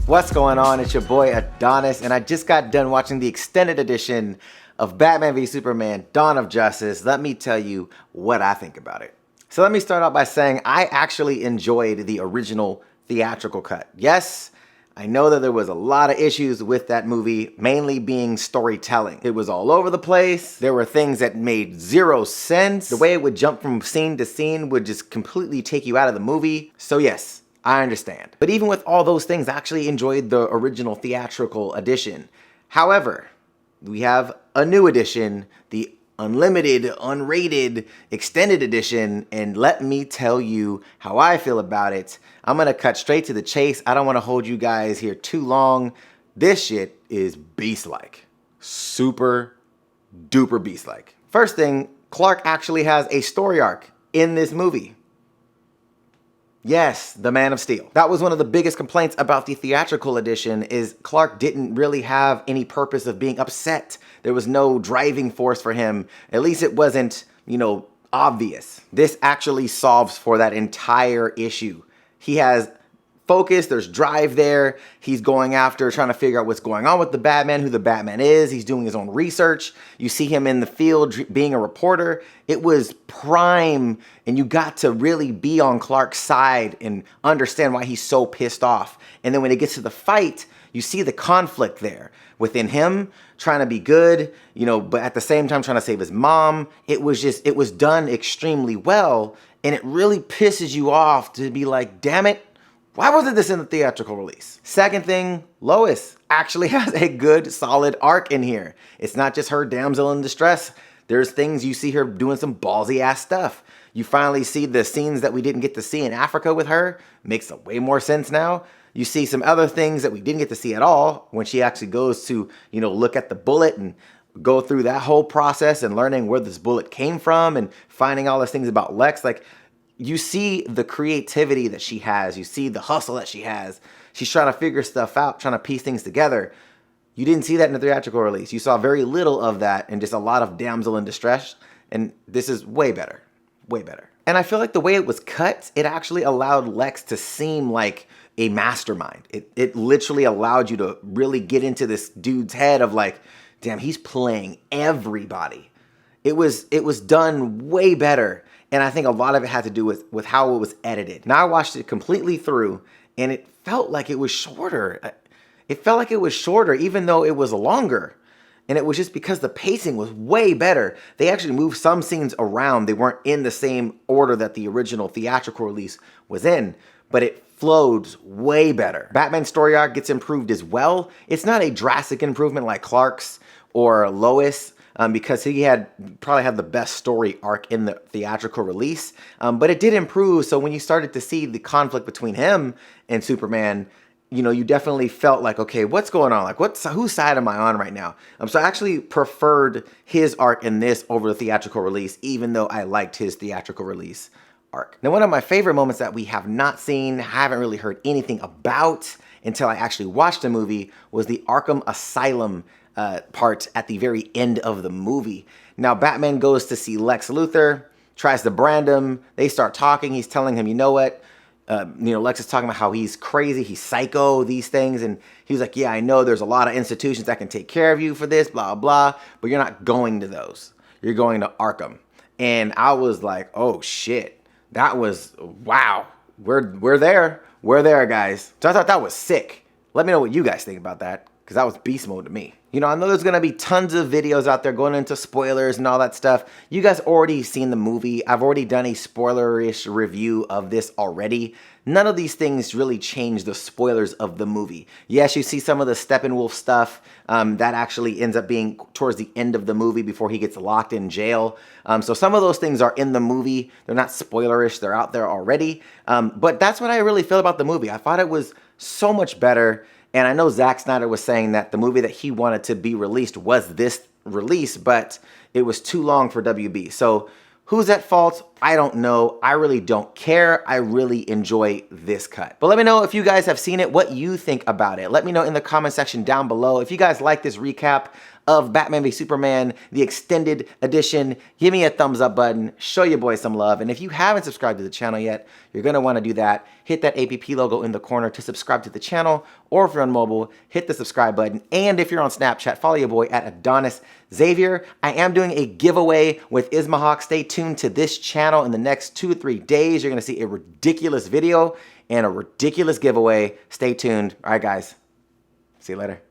What's going on? It's your boy Adonis, and I just got done watching the extended edition of Batman v Superman: Dawn of Justice. Let me tell you what I think about it. So let me start out by saying I actually enjoyed the original theatrical cut. Yes, I know that there was a lot of issues with that movie, mainly being storytelling. It was all over the place. There were things that made zero sense. The way it would jump from scene to scene would just completely take you out of the movie. So yes, I understand. But even with all those things, I actually enjoyed the original theatrical edition. However, we have a new edition, the unlimited, unrated, extended edition, and let me tell you how I feel about it. I'm gonna cut straight to the chase. I don't wanna hold you guys here too long. This shit is beast-like. Super duper beast-like. First thing, Clark actually has a story arc in this movie. Yes, the Man of Steel. That was one of the biggest complaints about the theatrical edition, is Clark didn't really have any purpose of being upset. There was no driving force for him. At least it wasn't, obvious. This actually solves for that entire issue. He has focus, there's drive there. He's going after trying to figure out what's going on with the Batman, who the Batman is. He's doing his own research. You see him in the field being a reporter. It was prime, and you got to really be on Clark's side and understand why he's so pissed off. And then when it gets to the fight, you see the conflict there within him, trying to be good, but at the same time trying to save his mom. It was done extremely well, and it really pisses you off to be like, damn it, why wasn't this in the theatrical release? Second thing, Lois actually has a good, solid arc in here. It's not just her damsel in distress. There's things you see her doing some ballsy ass stuff. You finally see the scenes that we didn't get to see in Africa with her. Makes way more sense now. You see some other things that we didn't get to see at all when she actually goes to, look at the bullet and go through that whole process and learning where this bullet came from and finding all those things about Lex. You see the creativity that she has. You see the hustle that she has. She's trying to figure stuff out, trying to piece things together. You didn't see that in the theatrical release. You saw very little of that and just a lot of damsel in distress. And this is way better, way better. And I feel like the way it was cut, it actually allowed Lex to seem like a mastermind. It literally allowed you to really get into this dude's head of like, damn, he's playing everybody. It was done way better. And I think a lot of it had to do with how it was edited. Now I watched it completely through, and it felt like it was shorter. It felt like it was shorter, even though it was longer. And it was just because the pacing was way better. They actually moved some scenes around. They weren't in the same order that the original theatrical release was in, but it flowed way better. Batman's story arc gets improved as well. It's not a drastic improvement like Clark's or Lois, because he probably had the best story arc in the theatrical release. But it did improve, so when you started to see the conflict between him and Superman, you definitely felt like, okay, what's going on? Like, whose side am I on right now? So I actually preferred his arc in this over the theatrical release, even though I liked his theatrical release arc. Now, one of my favorite moments that we have not seen, haven't really heard anything about until I actually watched the movie, was the Arkham Asylum part at the very end of the movie. Now, Batman goes to see Lex Luthor, tries to brand him. They start talking. He's telling him, you know what? Lex is talking about how he's crazy, he's psycho, these things. And he's like, yeah, I know there's a lot of institutions that can take care of you for this, blah, blah, but you're not going to those. You're going to Arkham. And I was like, oh, shit. That was, wow. We're there. We're there, guys. So I thought that was sick. Let me know what you guys think about that, because that was beast mode to me. I know there's going to be tons of videos out there going into spoilers and all that stuff. You guys already seen the movie. I've already done a spoilerish review of this already. None of these things really change the spoilers of the movie. Yes, you see some of the Steppenwolf stuff that actually ends up being towards the end of the movie before he gets locked in jail. So some of those things are in the movie. They're not spoilerish. They're out there already. But that's what I really feel about the movie. I thought it was so much better. And I know Zack Snyder was saying that the movie that he wanted to be released was this release, but it was too long for WB. So who's at fault? I don't know. I really don't care. I really enjoy this cut. But let me know if you guys have seen it, what you think about it. Let me know in the comment section down below. If you guys like this recap of Batman v Superman, the extended edition, give me a thumbs up button, show your boy some love. And if you haven't subscribed to the channel yet, you're gonna wanna do that. Hit that APP logo in the corner to subscribe to the channel, or if you're on mobile, hit the subscribe button. And if you're on Snapchat, follow your boy at Adonis Xavier. I am doing a giveaway with Ismahawk. Stay tuned to this channel in the next 2 or 3 days. You're gonna see a ridiculous video and a ridiculous giveaway. Stay tuned. All right, guys. See you later.